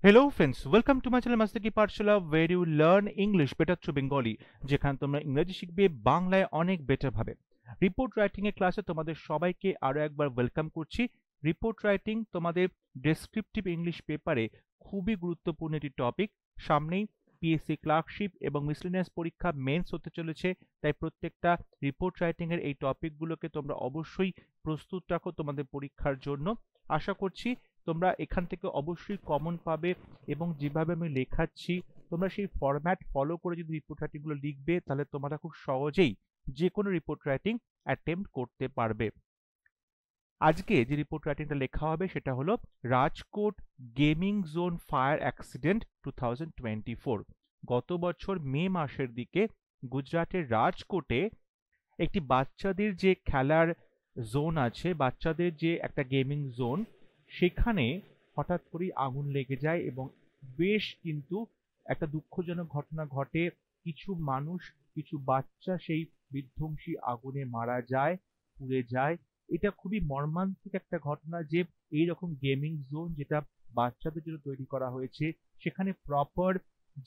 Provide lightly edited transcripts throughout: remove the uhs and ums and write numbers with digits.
Hello friends, welcome to my channel Master Ki Pathshala where you learn English better through Bengali যেখানে তোমরা ইংরেজি শিখবে বাংলায় অনেক বেটার ভাবে। রিপোর্ট রাইটিং এর ক্লাসে তোমাদের সবাইকে আরো একবার ওয়েলকাম করছি। রিপোর্ট রাইটিং তোমাদের ডেসক্রিপটিভ ইংলিশ পেপারে খুবই গুরুত্বপূর্ণ একটি টপিক। সামনেই পিএসসি ক্লার্কশিপ এবং মিসলেনিয়াস পরীক্ষা মেন্স হতে চলেছে, তাই প্রত্যেকটা রিপোর্ট রাইটিং এর এই টপিকগুলোকে তোমরা অবশ্যই প্রস্তুত রাখো তোমাদের পরীক্ষার জন্য। আশা করছি তোমরা এখান থেকে অবশ্যই কমন পাবে এবং যেভাবে আমি লেখাচ্ছি তোমরা সেই ফরম্যাট ফলো করে যদি রিপোর্ট রাইটিং গুলো লিখবে তাহলে তোমরা খুব সহজেই যে কোনো রিপোর্ট রাইটিং অ্যাটেম্প্ট করতে পারবে। আজকে যে রিপোর্ট রাইটিংটা লেখা হবে সেটা হলো Rajkot gaming zone fire accident 2024। গত বছর মে মাসের দিকে গুজরাটের রাজকোটে একটি বাচ্চাদের যে খেলার জোন আছে, বাচ্চাদের যে একটা গেমিং জোন, সেখানে হঠাৎ করেই আগুন লেগে যায় এবং বেশ কিন্তু একটা দুঃখজনক ঘটনা ঘটে। কিছু মানুষ, কিছু বাচ্চা সেই বিধ্বংসী আগুনে মারা যায়, পুড়ে যায়। এটা খুবই মর্মান্তিক একটা ঘটনা যে এইরকম গেমিং জোন যেটা বাচ্চাদের জন্য তৈরি করা হয়েছে সেখানে প্রপার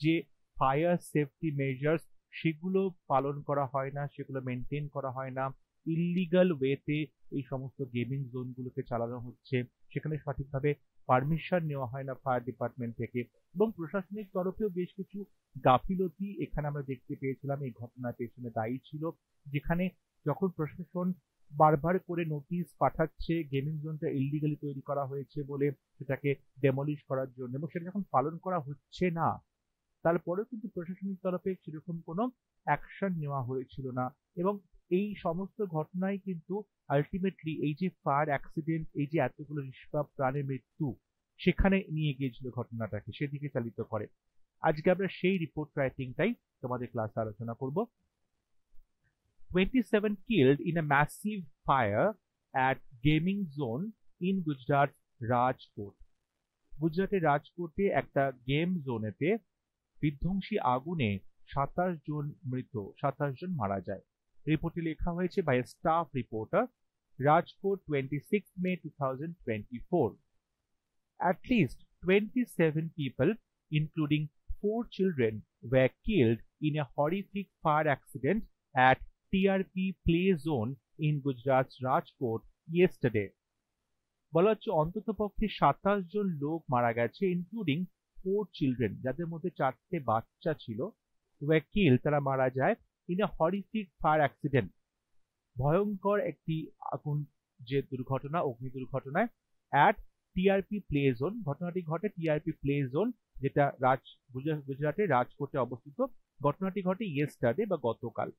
যে ফায়ার সেফটি মেজার্স সেগুলো পালন করা হয় না, সেগুলো মেনটেন করা হয় না। ইল্লিগাল ওয়েতে এই সমস্ত গেমিং জোনগুলোকে চালানো হচ্ছে, সেখানে সঠিকভাবে পারমিশন নেওয়া হয় না ফায়ার ডিপার্টমেন্ট থেকে, এবং প্রশাসনিক তরফেও বেশ কিছু গাফিলতি এখানে আমরা দেখতে পেয়েছিলাম। এই ঘটনার পেছনে দায়ী ছিল, যেখানে যখন প্রশাসন বারবার করে নোটিশ পাঠাচ্ছে গেমিং জোনটা ইল্লিগালি তৈরি করা হয়েছে বলে সেটাকে ডেমলিশ করার জন্য, এবং সেটা যখন পালন করা হচ্ছে না তারপরেও কিন্তু প্রশাসনিক তরফে সেরকম কোনো অ্যাকশন নেওয়া হয়েছিল না। এবং এই সমস্ত ঘটনায় কিন্তু আলটিমেটলি এই যে ফায়ার অ্যাক্সিডেন্ট, এই যে এতগুলো নিষ্পাপ প্রাণের মৃত্যু, সেখানে নিয়ে গিয়েছিল ঘটনাটাকে, সেদিকে চালিত করে। আজকে আমরা সেই রিপোর্ট রাইটিংটাই তোমাদের ক্লাসে আলোচনা করব। 27 killed in a massive fire at gaming zone in Gujarat Rajkot. গুজরাটের রাজকোটে একটা গেম জোনেতে বিধ্বংসী আগুনে 27 জন মৃত, 27 জন মারা যায়। রিপোর্টে লেখা হয়েছে by staff reporter, Rajkot 26 May 2024। At least 27 people, including 4 children, were killed in a horrific fire accident at TRP Play Zone in Gujarat's Rajkot yesterday. বলা হচ্ছে অন্ততপক্ষে 27 জন লোক মারা গেছে, ইনক্লুডিং 4 চিলড্রেন, যাদের মধ্যে 4টে বাচ্চা ছিল। were killed, তারা মারা যায় in a horrific fire accident, ভয়ঙ্কর একটি আগুন যে দুর্ঘটনা, অগ্নি দুর্ঘটনায়। অ্যাট টিআরপি প্লে জোন, ঘটনাটি ঘটে টিআরপি প্লে জোন, যেটা গুজরাটের রাজকোটে অবস্থিত। ঘটনাটি ঘটে ইয়েস্টারডে বা গতকাল।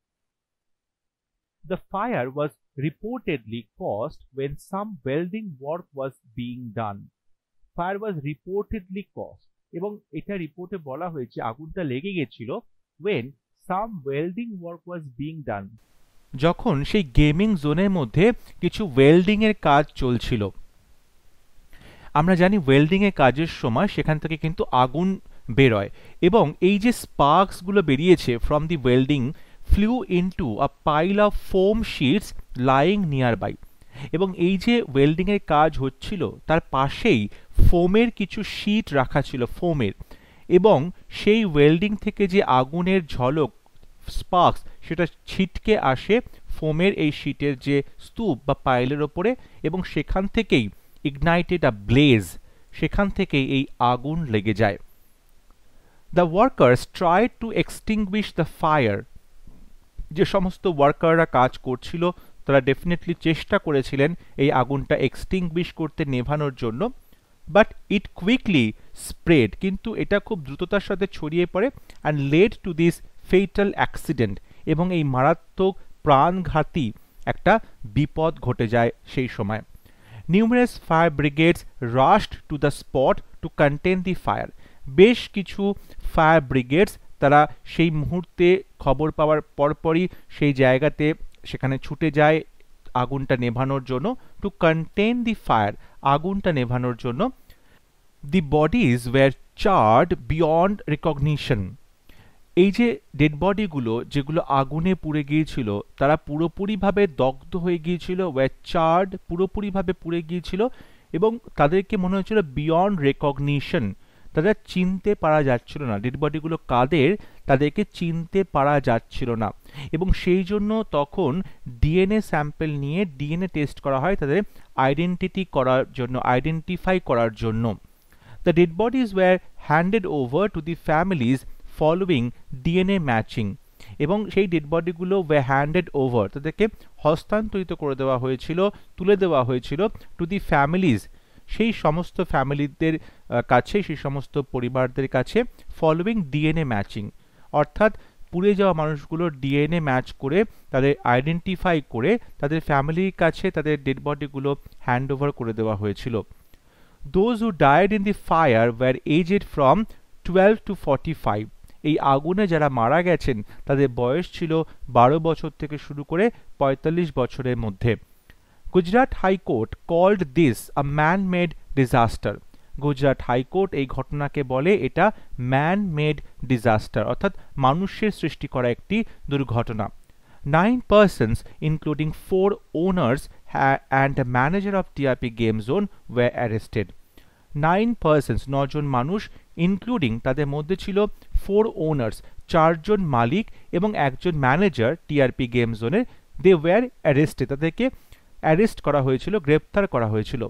The fire was reportedly caused when some welding work was being done. Fire was reportedly caused, এবং এটা রিপোর্টে বলা হয়েছে আগুনটা লেগে গেছিল when some welding work was being done, যখন সেই গেমিং জোনের মধ্যে কিছু ওয়েল্ডিং এর কাজ চলছিল। আমরা জানি ওয়েল্ডিং এর কাজের সময় সেখান থেকে কিন্তু আগুন বেরোয়, এবং এই যে স্পার্কস গুলো বেরিয়েছে from the welding flew into a pile of foam sheets lying nearby, এবং এই যে ওয়েল্ডিং এর কাজ হচ্ছিল তার পাশেই ফোমের কিছু শীট রাখা ছিল, ফোমের, এবং সেই ওয়েল্ডিং থেকে যে আগুনের ঝলক, স্পার্কস, সেটা ছিটকে আসে ফোমের এই শীটের যে স্তূপ বা পাইলের ওপরে, এবং সেখান থেকেই ignited a blaze, সেখান থেকেই এই আগুন লেগে যায়। The workers tried to extinguish the fire, যে সমস্ত ওয়ার্কাররা কাজ করছিল তারা ডেফিনেটলি চেষ্টা করেছিলেন এই আগুনটা এক্সটিংগুইশ করতে, নেভানোর জন্য, বাট ইট কুইকলি স্প্রেড, কিন্তু এটা খুব দ্রুততার সাথে ছড়িয়ে পড়ে, and led to this fatal accident, এবং এই মারাত্মক প্রাণঘাতী একটা বিপদ ঘটে যায় সেই সময়। Numerous fire brigades রাশড to the spot two contain the fire, বেশ কিছু ফায়ার ব্রিগেডস তারা সেই মুহূর্তে খবর পাওয়ার পরপরই সেই জায়গাতে সেখানে ছুটে যায় আগুনটা নেভানোর জন্য, টু কন্টেন দি ফায়ার, আগুনটা নেভানোর জন্য। The bodies were charred beyond recognition, এই যে ডেড বডিগুলো যেগুলো আগুনে পুড়ে গিয়েছিল তারা পুরোপুরিভাবে দগ্ধ হয়ে গিয়েছিল, ওয়্যার চার্ড, পুরোপুরিভাবে পুড়ে গিয়েছিল, এবং তাদেরকে মনে হচ্ছিল বিয়ন্ড রেকগনিশন, তাদের চিনতে পারা যাচ্ছিল না, ডেড বডিগুলো কাদের তাদেরকে চিনতে পারা যাচ্ছিল না, এবং সেই জন্য তখন ডিএনএ স্যাম্পল নিয়ে ডিএনএ টেস্ট করা হয় তাদের আইডেন্টিফাই করার জন্য। The dead bodies were handed over to the families following DNA matching, এবং সেই ডেড বডিগুলো were handed over, তাদেরকে হস্তান্তরিত করে দেওয়া হয়েছিল, তুলে দেওয়া হয়েছিল টু দি ফ্যামিলিজ, সেই সমস্ত ফ্যামিলিদের কাছে, সেই সমস্ত পরিবারদের কাছে, ফলোয়িং ডিএনএ ম্যাচিং, অর্থাৎ পুড়ে যাওয়া মানুষগুলোর ডিএনএ ম্যাচ করে তাদের আইডেন্টিফাই করে তাদের ফ্যামিলির কাছে তাদের ডেড বডিগুলো হ্যান্ড ওভার করে দেওয়া হয়েছিল। Those who died in the fire were aged from 12 to 45, এই আগুনে যারা মারা গেছেন তাদের বয়স ছিল 12 বছর থেকে শুরু করে 45 বছরের মধ্যে। Gujarat high court called this a man made disaster, Gujarat high court এই ঘটনাকে বলে এটা ম্যান মেড ডিজাস্টার, অর্থাৎ মানুষের সৃষ্টি করা একটি দুর্ঘটনা। 9 persons including 4 owners and a manager of TRP Game Zone were arrested. 9 persons, 9 জন মানুষ, ইনক্লুডিং তাদের মধ্যে ছিল 4 owners, 4 জন মালিক এবং একজন ম্যানেজার টিআরপি গেম জোনের, দে ওয়্যার অ্যারেস্টেড, তাদেরকে অ্যারেস্ট করা হয়েছিল, গ্রেপ্তার করা হয়েছিল।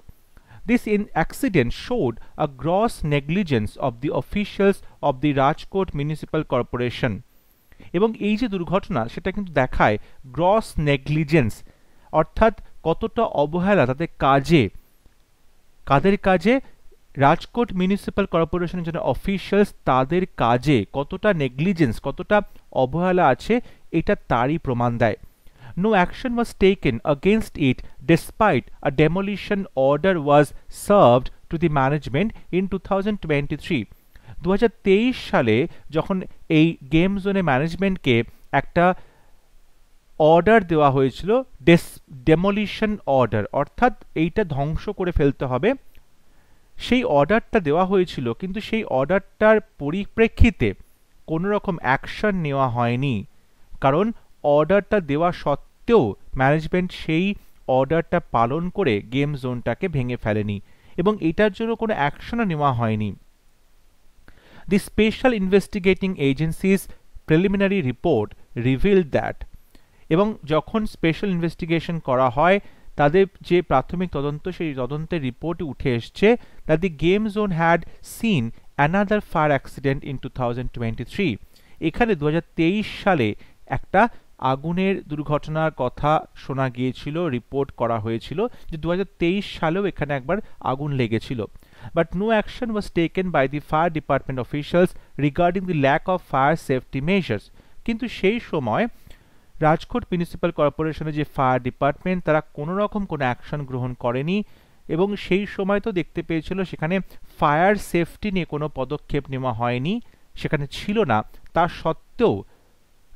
This accident showed a gross negligence of the officials of the Rajkot Municipal Corporation, এবং এই যে দুর্ঘটনা সেটা কিন্তু দেখায় গ্রস নেগলিজেন্স, অর্থাৎ কতটা অবহেলা তাদের কাজে, কাদের কাজে, রাজকোট মিউনিসিপ্যাল কর্পোরেশনের জন্য অফিশিয়ালস, তাদের কাজে কতটা নেগলিজেন্স, কতটা অবহেলা আছে, এটা তারই প্রমাণ দেয়। No action was taken against it despite a demolition order was served to the management in 2023. 2023 সালে যখন এই গেম জোনে ম্যানেজমেন্টকে একটা অর্ডার দেওয়া হয়েছিল, ডেমোলিশন অর্ডার, অর্থাৎ এইটা ধ্বংস করে ফেলতে হবে, সেই অর্ডারটা দেওয়া হয়েছিল, কিন্তু সেই অর্ডারটার পরিপ্রেক্ষিতে কোনো রকম অ্যাকশন নেওয়া হয়নি, কারণ অর্ডারটা দেওয়া সত্ত্বেও ম্যানেজমেন্ট সেই অর্ডারটা পালন করে গেম জোনটাকে ভেঙে ফেলেনি, এবং এটার জন্য কোনো অ্যাকশনও নেওয়া হয়নি। The Special Investigating Agency's preliminary report revealed that, এবং যখন স্পেশাল ইনভেস্টিগেশন করা হয় তাদের যে প্রাথমিক তদন্ত, সেই তদন্তের রিপোর্টে উঠে এসছে that the game zone had seen another fire accident in 2023, এখানে 2023 সালে একটা আগুনের দুর্ঘটনার কথা শোনা গিয়েছিল, রিপোর্ট করা হয়েছিল যে 2023 সালেও এখানে একবার আগুন লেগেছিল। But no action was taken by the fire department officials regarding the lack of fire safety measures, কিন্তু সেই সময় রাজকোট মিউনিসিপ্যাল কর্পোরেশনের যে ফায়ার ডিপার্টমেন্ট তারা কোনো রকম কোনো অ্যাকশন গ্রহণ করেনি, এবং সেই সময় তো দেখতে পেয়েছিল সেখানে ফায়ার সেফটি নিয়ে কোনো পদক্ষেপ নেওয়া হয়নি, সেখানে ছিল না, তা সত্ত্বেও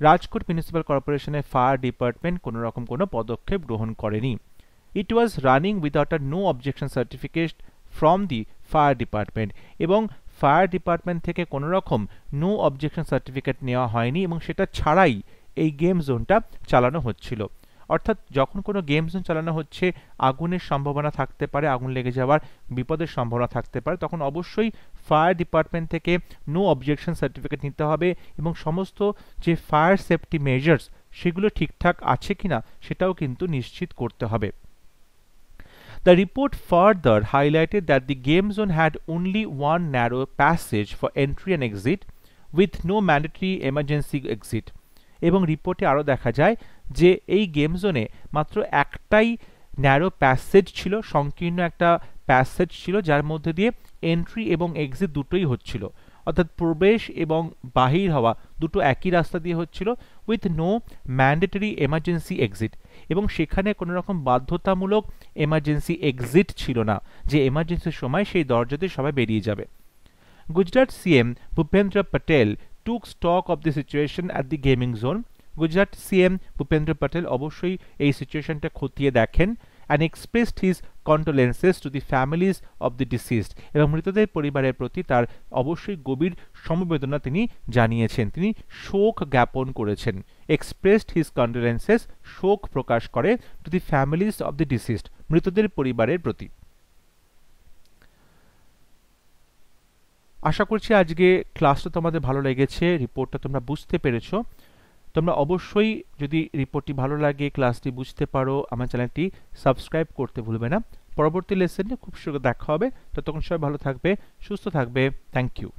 রাজকোট মিউনিসিপ্যাল কর্পোরেশনের ফায়ার ডিপার্টমেন্ট কোনো রকম কোনো পদক্ষেপ গ্রহণ করেনি। It was running without a no objection certificate from the fire department, এবং ফায়ার ডিপার্টমেন্ট থেকে কোনো রকম নো অবজেকশন সার্টিফিকেট নেওয়া হয়নি, এবং সেটা ছাড়াই এই গেম জোনটা চালানো হচ্ছিল। অর্থাৎ যখন কোনো গেম জোন চালানো হচ্ছে, আগুনের সম্ভাবনা থাকতে পারে, আগুন লেগে যাওয়ার বিপদের সম্ভাবনা থাকতে পারে, তখন অবশ্যই ফায়ার ডিপার্টমেন্ট থেকে নো অবজেকশন সার্টিফিকেট নিতে হবে, এবং সমস্ত যে ফায়ার সেফটি মেজার্স সেগুলো ঠিকঠাক আছে কিনা সেটাও কিন্তু নিশ্চিত করতে হবে। The report further highlighted that the game zone had only one narrow passage for entry and exit with no mandatory emergency exit, এবং রিপোর্টে আরও দেখা যায় যে এই গেম জোনে মাত্র একটাই ন্যারো প্যাসেজ ছিল, সংকীর্ণ একটা প্যাসেজ ছিল, যার মধ্যে দিয়ে এন্ট্রি এবং এক্সিট দুটোই হচ্ছিল, অর্থাৎ প্রবেশ এবং বাহির হওয়া দুটো একই রাস্তা দিয়ে হচ্ছিল, with no mandatory emergency exit, এবং সেখানে কোনো রকম বাধ্যতামূলক এমার্জেন্সি এক্সিট ছিল না, যে এমার্জেন্সির সময় সেই দরজা দিয়ে সবাই বেরিয়ে যাবে। Gujarat CM Bhupendra Patel took stock of the situation at the gaming zone. Gujarat CM Bhupendra Patel অবশ্যই এই সিচুয়েশনটা খতিয়ে দেখেন and expressed his condolences to the families of the deceased, এবং মৃতদের পরিবারের প্রতি তার অবশ্যই গভীর সমবেদনা তিনি জানিয়েছেন, তিনি শোক জ্ঞাপন করেছেন। expressed his condolences, শোক প্রকাশ করে to the families of the deceased, মৃতদের পরিবারের প্রতি। আশা করছি আজকে ক্লাসটা তোমাদের ভালো লেগেছে, রিপোর্টটা তোমরা বুঝতে পেরেছো। তোমরা অবশ্যই যদি রিপোর্টটি ভালো লাগে, ক্লাসটি বুঝতে পারো, আমার চ্যানেলটি সাবস্ক্রাইব করতে ভুলবে না। পরবর্তী লেসনে খুব শীঘ্র দেখা হবে। ততক্ষণ সবাই ভালো থাকবে, সুস্থ থাকবে। Thank you.